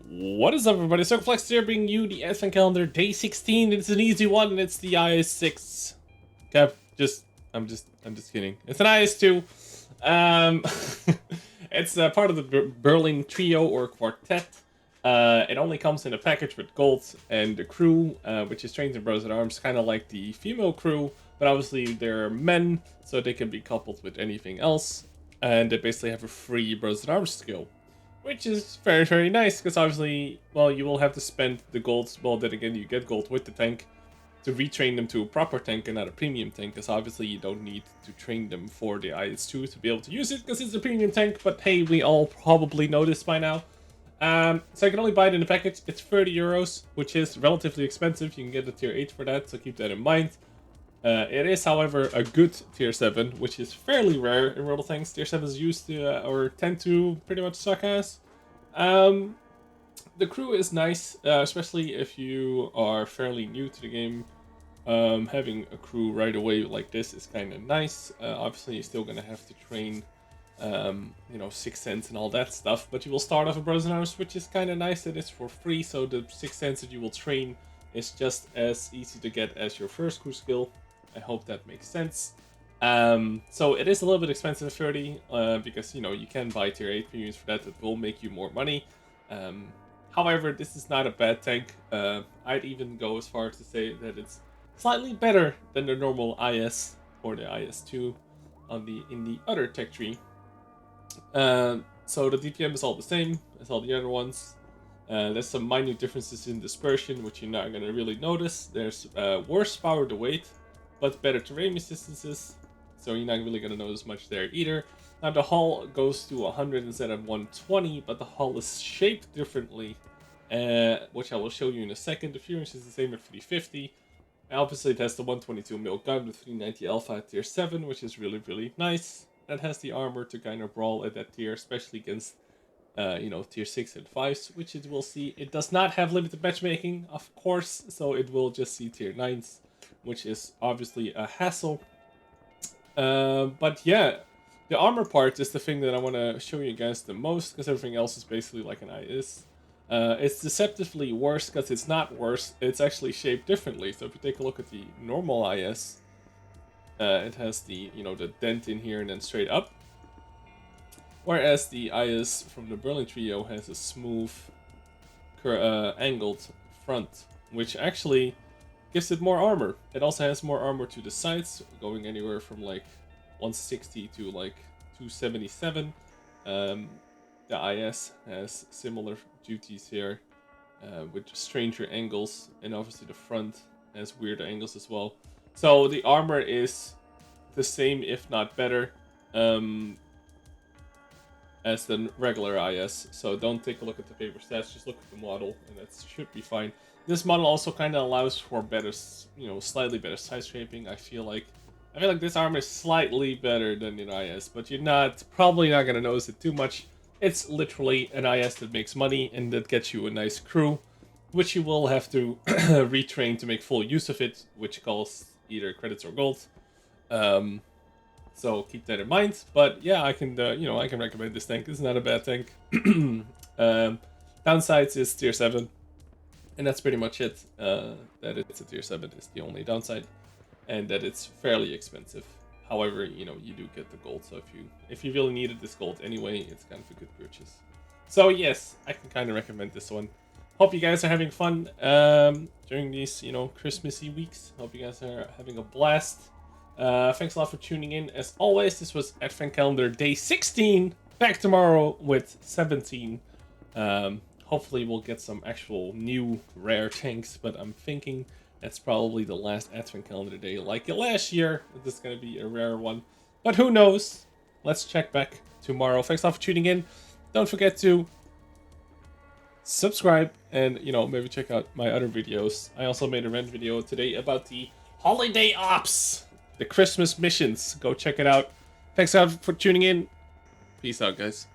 What is up, everybody? Circon here, bringing you the Advent Calendar Day 16. It's an easy one, and it's the IS6. Okay, I'm just kidding. It's an IS2. Um, it's part of the Berlin Trio or Quartet. It only comes in a package with gold, and the crew, which is trained in Bros at Arms, kind of like the female crew, but obviously they're men, so they can be coupled with anything else, and they basically have a free Bros at Arms skill. Which is very, very nice, because obviously, well, you will have to spend the gold, well, then again, you get gold with the tank, to retrain them to a proper tank and not a premium tank, because obviously you don't need to train them for the IS2 to be able to use it, because it's a premium tank, but hey, we all probably know this by now. So I can only buy it in a package. It's 30 euros, which is relatively expensive. You can get a tier 8 for that, so keep that in mind. It is, however, a good tier 7, which is fairly rare in World of Tanks. Tier 7s used to, or tend to, pretty much suck ass. The crew is nice, especially if you are fairly new to the game. Having a crew right away like this is kind of nice. Obviously, you're still going to have to train, 6th Sense and all that stuff, but you will start off a Bros in Arms, which is kind of nice that it's for free, so the 6th Sense that you will train is just as easy to get as your first crew skill. I hope that makes sense. So it is a little bit expensive at 30, because, you can buy tier 8 premiums for that. That will make you more money. However, this is not a bad tank. I'd even go as far as to say that it's slightly better than the normal IS or the IS2 in the other tech tree. So the DPM is all the same as all the other ones. There's some minute differences in dispersion, which you're not going to really notice. There's worse power to weight, but better terrain resistances, so you're not really going to notice much there either. Now the hull goes to 100 instead of 120, but the hull is shaped differently, which I will show you in a second. The fuel is the same at 350. Obviously it has the 122mm gun with 390 alpha at tier 7, which is really, really nice. That has the armor to kind of brawl at that tier, especially against tier 6 and 5s, which it will see. It does not have limited matchmaking, of course, so it will just see tier 9s, which is obviously a hassle. But yeah, the armor part is the thing that I want to show you guys the most, because everything else is basically like an IS. It's deceptively worse because it's not worse, it's actually shaped differently. So if you take a look at the normal IS, it has the, the dent in here and then straight up. Whereas the IS from the Berlin Trio has a smooth, angled front, which actually gives it more armor. It also has more armor to the sides, going anywhere from like 160 to like 277. The IS has similar duties here, with stranger angles, and obviously the front has weird angles as well. So the armor is the same, if not better, as the regular IS. So don't take a look at the paper stats, just look at the model, and that should be fine. This model also kind of allows for better, slightly better side shaping. I feel like this armor is slightly better than the IS, but you're probably not gonna notice it too much. It's literally an IS that makes money and that gets you a nice crew, which you will have to retrain to make full use of it, which costs either credits or gold. So keep that in mind. But yeah, I can I can recommend this tank. It's not a bad tank. Downsides is tier 7. And that's pretty much it. That it's a tier 7 is the only downside, and that it's fairly expensive. However, you do get the gold, so if you really needed this gold anyway, it's kind of a good purchase. So yes, I can kind of recommend this one. Hope you guys are having fun during these, Christmassy weeks. Hope you guys are having a blast. Thanks a lot for tuning in. As always, this was Advent Calendar Day 16. Back tomorrow with 17. Hopefully we'll get some actual new rare tanks, but I'm thinking that's probably the last Advent Calendar Day like last year. This is going to be a rare one, but who knows? Let's check back tomorrow. Thanks a lot for tuning in. Don't forget to subscribe and, maybe check out my other videos. I also made a rant video today about the holiday ops, the Christmas missions. Go check it out. Thanks a lot for tuning in. Peace out, guys.